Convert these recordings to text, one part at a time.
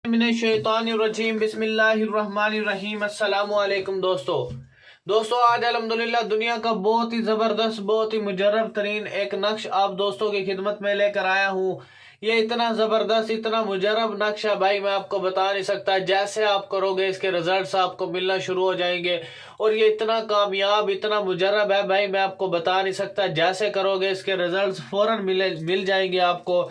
मिनश्शैतानिर्रजीम बिस्मिल्लाहिर्रहमानिर्रहीम। अस्सलामु अलैकुम दोस्तों आज अल्हम्दुलिल्लाह दुनिया का बहुत ही ज़बरदस्त, बहुत ही मुजर्रब तरीन एक नक्श आप दोस्तों की खिदमत में लेकर आया हूँ। ये इतना ज़बरदस्त, इतना मुजर्रब नक्श है भाई, मैं आपको बता नहीं सकता। जैसे आप करोगे इसके रिजल्ट्स आपको मिलना शुरू हो जाएंगे और ये इतना कामयाब, इतना मुजर्रब है भाई, मैं आपको बता नहीं सकता। जैसे करोगे इसके रिजल्ट्स फौरन मिल जाएंगे आपको।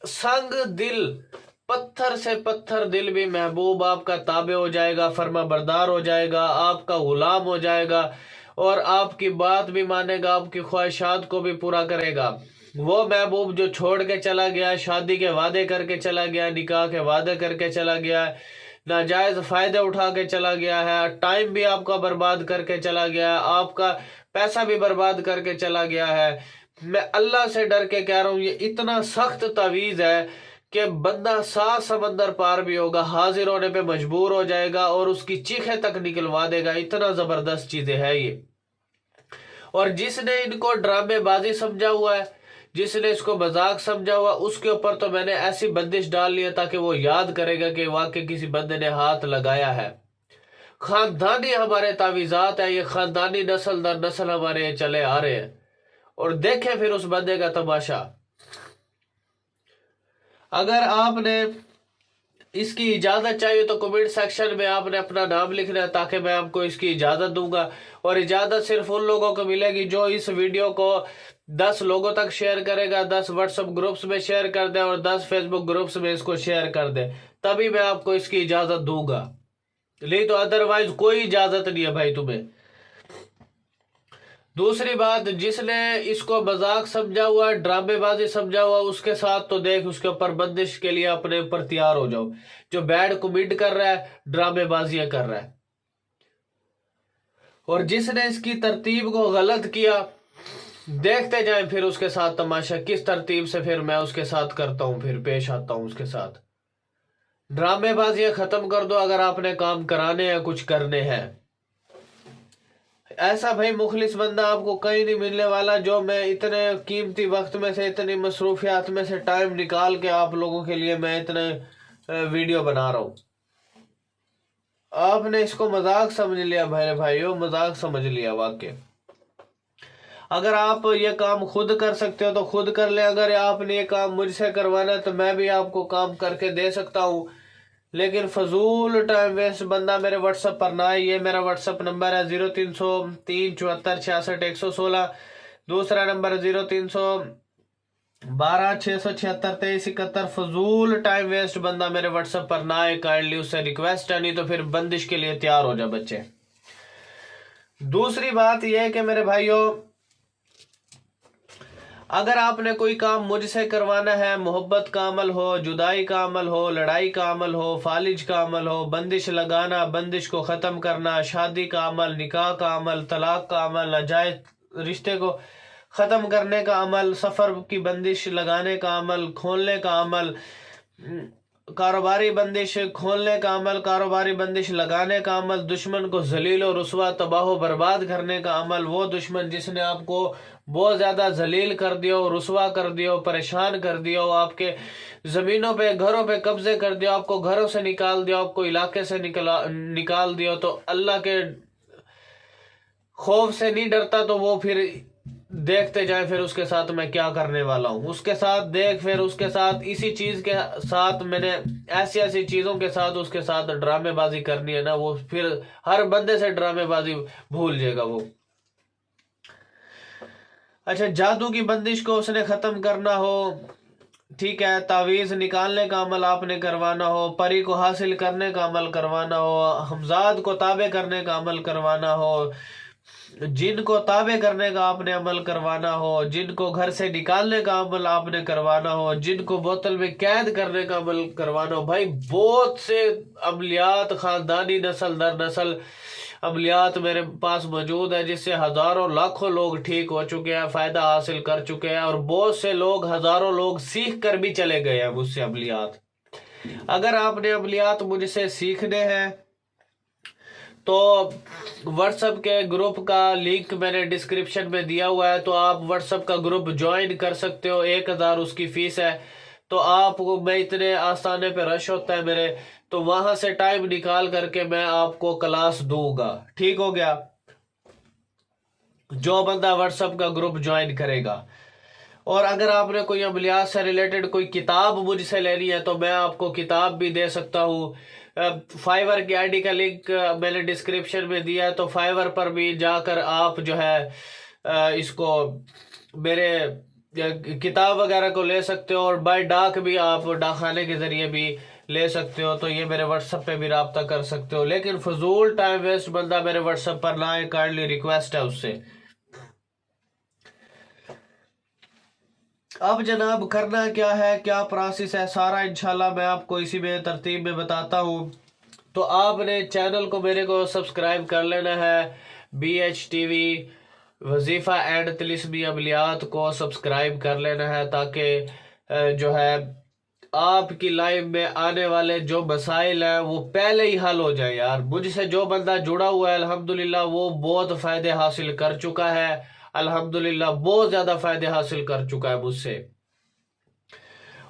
संग दिल, पत्थर से पत्थर दिल भी महबूब आपका ताबे हो जाएगा, फर्मा बरदार हो जाएगा, आपका गुलाम हो जाएगा और आपकी बात भी मानेगा, आपकी ख्वाहिशात को भी पूरा करेगा। वो महबूब जो छोड़ के चला गया, शादी के वादे करके चला गया, निकाह के वादे करके चला गया, नाजायज फायदे उठा के चला गया है, टाइम भी आपका बर्बाद करके चला गया, आपका पैसा भी बर्बाद करके चला गया है। मैं अल्लाह से डर के कह रहा हूँ, ये इतना सख्त तावीज है कि बंदा 7 समंदर पार भी होगा, हाजिर होने पे मजबूर हो जाएगा और उसकी चीखें तक निकलवा देगा। इतना जबरदस्त चीजें है ये। और जिसने इनको ड्रामेबाजी समझा हुआ है, जिसने इसको मजाक समझा हुआ, उसके ऊपर तो मैंने ऐसी बंदिश डाल ली है ताकि वो याद करेगा कि वाकई किसी बंदे ने हाथ लगाया है। खानदानी हमारे तावीजात है, ये खानदानी नस्ल दर नस्ल हमारे चले आ रहे हैं। और देखें फिर उस बंदे का तमाशा। अगर आपने इसकी इजाज़त चाहिए तो कमेंट सेक्शन में आपने अपना नाम लिखना है ताकि मैं आपको इसकी इजाज़त दूंगा। और इजाज़त सिर्फ उन लोगों को मिलेगी जो इस वीडियो को 10 लोगों तक शेयर करेगा, 10 व्हाट्सएप ग्रुप्स में शेयर कर दे और 10 फेसबुक ग्रुप्स में इसको शेयर कर दे, तभी मैं आपको इसकी इजाज़त दूंगा। नहीं तो अदरवाइज कोई इजाज़त नहीं है भाई तुम्हें। दूसरी बात, जिसने इसको मजाक समझा हुआ, ड्रामेबाजी समझा हुआ, उसके साथ तो देख उसके ऊपर बंदिश के लिए अपने ऊपर तैयार हो जाओ। जो बैड कमेंट कर रहा है, ड्रामेबाजियां कर रहा है। और जिसने इसकी तरतीब को गलत किया, देखते जाएं फिर उसके साथ तमाशा, किस तरतीब से फिर मैं उसके साथ करता हूं, फिर पेश आता हूं उसके साथ। ड्रामेबाजियां खत्म कर दो अगर आपने काम कराने हैं, कुछ करने हैं। ऐसा भाई मुखलिस बंदा आपको कहीं नहीं मिलने वाला जो मैं इतने कीमती वक्त में से, इतनी मसरूफियात में से टाइम निकाल के आप लोगों के लिए मैं इतने वीडियो बना रहा हूं। आपने इसको मजाक समझ लिया भाइयों, मजाक समझ लिया वाकई। अगर आप ये काम खुद कर सकते हो तो खुद कर ले। अगर आपने ये काम मुझसे करवाना है तो मैं भी आपको काम करके दे सकता हूँ, लेकिन फजूल टाइम वेस्ट बंदा मेरे व्हाट्सएप पर ना है। ये मेरा व्हाट्सएप नंबर है 0303746616। दूसरा नंबर 0312676371। फजूल टाइम वेस्ट बंदा मेरे व्हाट्सएप पर ना है, काइंडली उससे रिक्वेस्ट है, नहीं तो फिर बंदिश के लिए तैयार हो जा बच्चे। दूसरी बात यह है कि मेरे भाइयों, अगर आपने कोई काम मुझसे करवाना है, मोहब्बत का अमल हो, जुदाई का अमल हो, लड़ाई का अमल हो, फालिज का अमल हो, बंदिश लगाना, बंदिश को ख़त्म करना, शादी का अमल, निकाह का अमल, तलाक का अमल, नाजायज रिश्ते को ख़त्म करने का अमल, सफ़र की बंदिश लगाने का अमल, खोलने का अमल, कारोबारी बंदिश खोलने का अमल, कारोबारी बंदिश लगाने का अमल, दुश्मन को जलील और रुसवा तबाह बर्बाद करने का अमल, वो दुश्मन जिसने आपको बहुत ज़्यादा जलील कर दिया, रुसवा कर दिया, परेशान कर दिया, आपके ज़मीनों पे, घरों पे कब्जे कर दिया, आपको घरों से निकाल दिया, आपको इलाके से निकाल दिया, तो अल्लाह के खौफ से नहीं डरता तो वो फिर देखते जाए फिर उसके साथ मैं क्या करने वाला हूँ। उसके साथ देख, फिर उसके साथ इसी चीज के साथ मैंने ऐसी ऐसी चीजों के साथ उसके साथ ड्रामेबाजी करनी है ना, वो फिर हर बंदे से ड्रामेबाजी भूल जाएगा वो। अच्छा, जादू की बंदिश को उसने खत्म करना हो, ठीक है, तावीज निकालने का अमल आपने करवाना हो, परी को हासिल करने का अमल करवाना हो, हमजाद को ताबे करने का अमल करवाना हो, जिनको ताबे करने का आपने अमल करवाना हो, जिनको घर से निकालने का अमल आपने करवाना हो, जिनको बोतल में कैद करने का अमल करवाना हो। भाई बहुत से अमलियात, खानदानी नस्ल दर नस्ल अमलियात मेरे पास मौजूद है, जिससे हजारों लाखों लोग ठीक हो चुके हैं, फायदा हासिल कर चुके हैं, और बहुत से लोग, हजारों लोग सीख कर भी चले गए हैं मुझसे अमलियात। अगर आपने अमलियात मुझसे सीखने हैं तो व्हाट्सएप के ग्रुप का लिंक मैंने डिस्क्रिप्शन में दिया हुआ है, तो आप व्हाट्सएप का ग्रुप ज्वाइन कर सकते हो। 1000 उसकी फीस है, तो आपको मैं इतने आस्थाने पे रश होता है मेरे, तो वहां से टाइम निकाल करके मैं आपको क्लास दूंगा। ठीक हो गया। जो बंदा व्हाट्सएप का ग्रुप ज्वाइन करेगा, और अगर आपने कोई अमलियात से रिलेटेड कोई किताब मुझसे लेनी है तो मैं आपको किताब भी दे सकता हूँ। फाइवर की आईडी का लिंक मैंने डिस्क्रिप्शन में दिया है, तो फाइवर पर भी जाकर आप जो है इसको मेरे किताब वगैरह को ले सकते हो, और बाय डाक भी आप डाकखाने के जरिए भी ले सकते हो। तो ये मेरे व्हाट्सएप पे भी रब्ता कर सकते हो, लेकिन फजूल टाइम वेस्ट बंदा मेरे व्हाट्सएप पर ना आए, काइंडली रिक्वेस्ट है उससे। अब जनाब करना क्या है, क्या प्रोसेस है, सारा इंशाल्लाह मैं आपको इसी में तरतीब में बताता हूँ। तो आपने चैनल को मेरे को सब्सक्राइब कर लेना है, BH TV वजीफ़ा एंड तिलिस्मी अमलियात को सब्सक्राइब कर लेना है, ताकि जो है आपकी लाइफ में आने वाले जो मसाइल हैं वो पहले ही हल हो जाए। यार मुझसे जो बंदा जुड़ा हुआ है अल्हम्दुलिल्लाह वो बहुत फ़ायदे हासिल कर चुका है, अल्हम्दुलिल्लाह बहुत ज़्यादा फ़ायदे हासिल कर चुका है मुझसे।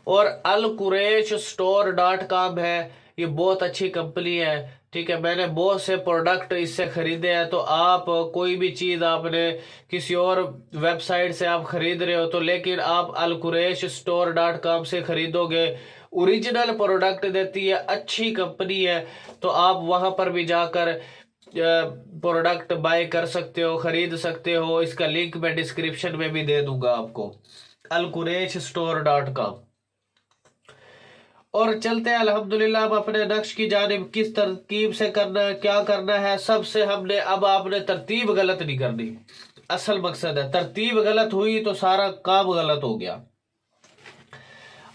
और alqureishstore.com है, ये बहुत अच्छी कंपनी है। ठीक है, मैंने बहुत से प्रोडक्ट इससे खरीदे हैं। तो आप कोई भी चीज़ आपने किसी और वेबसाइट से आप खरीद रहे हो तो, लेकिन आप alqureishstore.com से खरीदोगे, ओरिजिनल प्रोडक्ट देती है, अच्छी कंपनी है, तो आप वहां पर भी जाकर प्रोडक्ट बाय कर सकते हो, खरीद सकते हो। इसका लिंक मैं डिस्क्रिप्शन में भी दे दूंगा आपको, alqureishstore.com। और चलते हैं अल्हम्दुलिल्लाह अब अपने नक्श की जानिब, किस तरकीब से करना है, क्या करना है। सबसे हमने अब आपने तरतीब गलत नहीं करनी, असल मकसद है। तरतीब गलत हुई तो सारा काम गलत हो गया।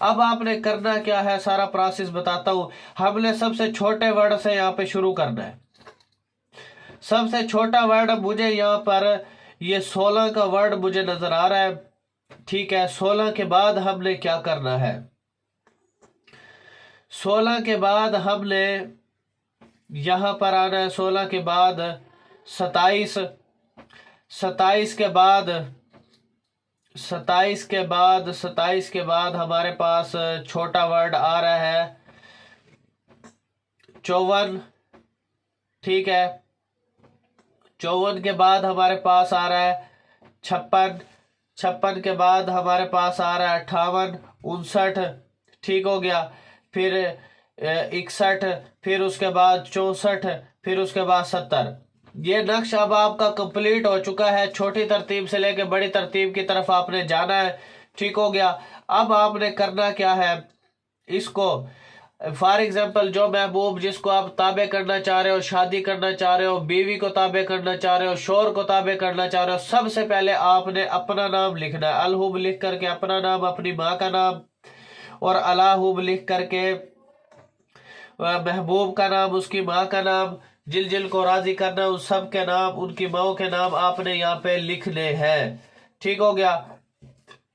अब आपने करना क्या है, सारा प्रोसेस बताता हूं। हमने सबसे छोटे वर्ड से यहाँ पे शुरू करना है। सबसे छोटा वर्ड मुझे यहाँ पर ये 16 का वर्ड मुझे नजर आ रहा है। ठीक है, 16 के बाद हमने क्या करना है, 16 के बाद हमने यहां पर आना है। 16 के बाद 27, 27 के बाद 27 के बाद 27 के बाद हमारे पास छोटा वर्ड आ रहा है 54। ठीक है, 54 के बाद हमारे पास आ रहा है 56, 56 के बाद हमारे पास आ रहा है 58, 59। ठीक हो गया, फिर 61, फिर उसके बाद 64, फिर उसके बाद 70। ये नक्श अब आपका कंप्लीट हो चुका है। छोटी तरतीब से लेकर बड़ी तरतीब की तरफ आपने जाना है। ठीक हो गया। अब आपने करना क्या है, इसको फॉर एग्जाम्पल जो महबूब जिसको आप ताबे करना चाह रहे हो, शादी करना चाह रहे हो, बीवी को ताबे करना चाह रहे हो, शोर को ताबे करना चाह रहे हो, सबसे पहले आपने अपना नाम लिखना है। अलहुब लिख करके अपना नाम, अपनी माँ का नाम, और अलाहुब लिख करके महबूब का नाम, उसकी माँ का नाम, जिल जिल को राजी करना उन सब के नाम, उनकी माओ के नाम आपने यहाँ पे लिखने हैं। ठीक हो गया।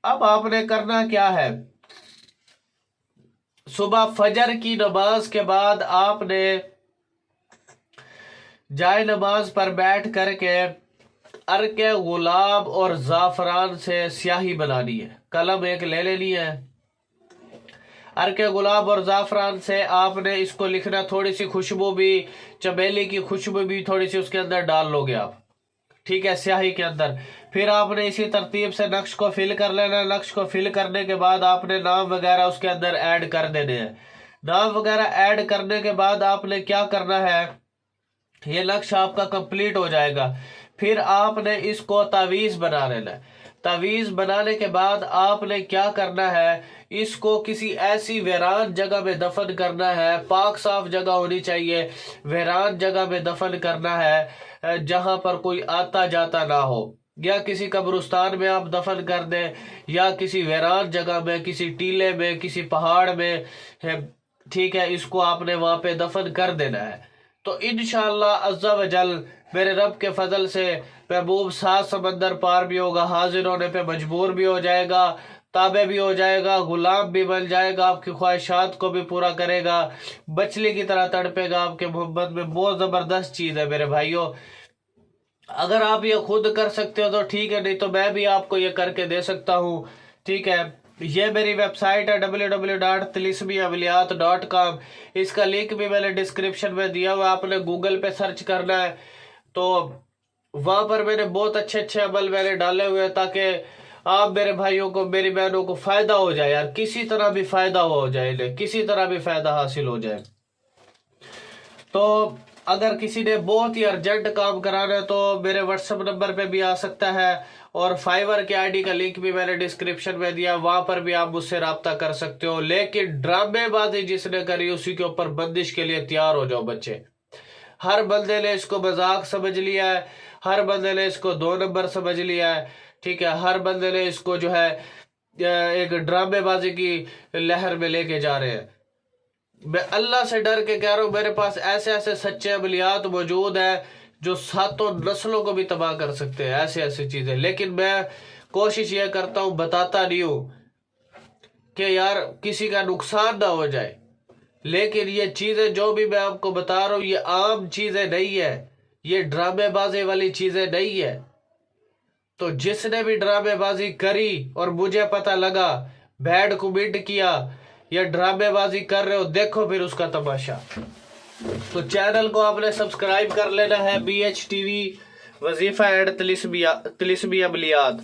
अब आपने करना क्या है, सुबह फजर की नमाज के बाद आपने जाए नमाज पर बैठ करके अर्के गुलाब और जाफरान से स्याही बनानी है। कलम एक ले लेनी है, अर्के गुलाब और जाफरान से आपने इसको लिखना। थोड़ी सी खुशबू भी, चमेली की खुशबू भी थोड़ी सी उसके अंदर डाल लोगे आप। ठीक है, स्याही के अंदर। फिर आपने इसी तरतीब से नक्श को फिल कर लेना। नक्श को फिल करने के बाद आपने नाम वगैरह उसके अंदर ऐड कर देने हैं। नाम वगैरह ऐड करने के बाद आपने क्या करना है, ये नक्श आपका कंप्लीट हो जाएगा। फिर आपने इसको तावीज़ बना लेना है। तावीज़ बनाने के बाद आपने क्या करना है, इसको किसी ऐसी वीरान जगह में दफन करना है। पाक साफ जगह होनी चाहिए, वीरान जगह में दफन करना है जहां पर कोई आता जाता ना हो। या किसी कब्रिस्तान में आप दफन कर दें, या किसी वीरान जगह में, किसी टीले में, किसी पहाड़ में है। ठीक है, इसको आपने वहां पे दफन कर देना है। तो इंशाअल्लाह अज़्ज़ा वजल मेरे रब के फजल से महबूब 7 समंदर पार भी होगा, हाजिर होने पे मजबूर भी हो जाएगा, ताबे भी हो जाएगा, गुलाम भी बन जाएगा, आपकी ख्वाहिशात को भी पूरा करेगा, बचले की तरह तड़पेगा आपके मोहब्बत में। बहुत ज़बरदस्त चीज़ है मेरे भाइयों। अगर आप ये खुद कर सकते हो तो ठीक है, नहीं तो मैं भी आपको ये करके दे सकता हूँ। ठीक है, ये मेरी वेबसाइट है www.tilismiawliyaat.com। इसका लिंक भी मैंने डिस्क्रिप्शन में दिया हुआ, आपने गूगल पे सर्च करना है तो वहां पर मैंने बहुत अच्छे अच्छे अमल मैंने डाले हुए हैं, ताकि आप मेरे भाइयों को, मेरी बहनों को फायदा हो जाए यार, किसी तरह भी फायदा हो जाए, किसी तरह भी फायदा हासिल हो जाए। तो अगर किसी ने बहुत ही अर्जेंट काम कराना है तो मेरे व्हाट्सएप नंबर पे भी आ सकता है, और फाइवर के आईडी का लिंक भी मैंने डिस्क्रिप्शन में दिया, वहां पर भी आप मुझसे रब्ता कर सकते हो। लेकिन ड्रामेबाजी जिसने करी उसी के ऊपर बंदिश के लिए तैयार हो जाओ बच्चे। हर बंदे ने इसको मजाक समझ लिया है, हर बंदे ने इसको 2 नंबर समझ लिया है, ठीक है। हर बंदे ने इसको जो है एक ड्रामेबाजी की लहर में लेके जा रहे हैं। मैं अल्लाह से डर के कह रहा हूं, मेरे पास ऐसे ऐसे सच्चे अमलियात मौजूद है जो 7 नस्लों को भी तबाह कर सकते हैं, ऐसे ऐसी चीजें। लेकिन मैं कोशिश ये करता हूं, बताता नहीं हूं कि यार किसी का नुकसान ना हो जाए। लेकिन ये चीजें जो भी मैं आपको बता रहा हूं, ये आम चीजें नहीं है, ये ड्रामेबाजी वाली चीजें नहीं है। तो जिसने भी ड्रामेबाजी करी और मुझे पता लगा, बैड कमेंट किया या ड्रामेबाजी कर रहे हो, देखो फिर उसका तमाशा। तो चैनल को आपने सब्सक्राइब कर लेना है, BHTV वजीफा एंड तिलिस्मी अमलियात,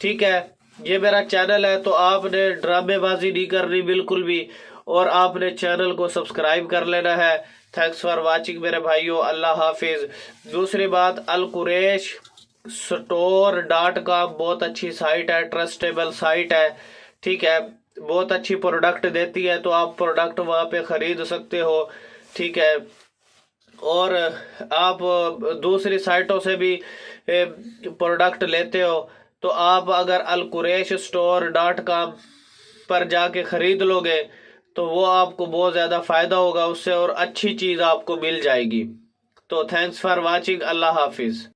ठीक है। ये मेरा चैनल है, तो आपने ड्रामेबाजी नहीं करनी बिल्कुल भी, और आपने चैनल को सब्सक्राइब कर लेना है। थैंक्स फॉर वाचिंग मेरे भाइयों, अल्लाह हाफिज। दूसरी बात, अलकुरैश store.com बहुत अच्छी साइट है, ट्रस्टेबल साइट है, ठीक है। बहुत अच्छी प्रोडक्ट देती है, तो आप प्रोडक्ट वहां पे खरीद सकते हो, ठीक है। और आप दूसरी साइटों से भी प्रोडक्ट लेते हो, तो आप अगर अलकुरैश store.com पर जाके खरीद लोगे तो वो आपको बहुत ज़्यादा फ़ायदा होगा उससे, और अच्छी चीज़ आपको मिल जाएगी। तो थैंक्स फॉर वाचिंग, अल्लाह हाफिज़।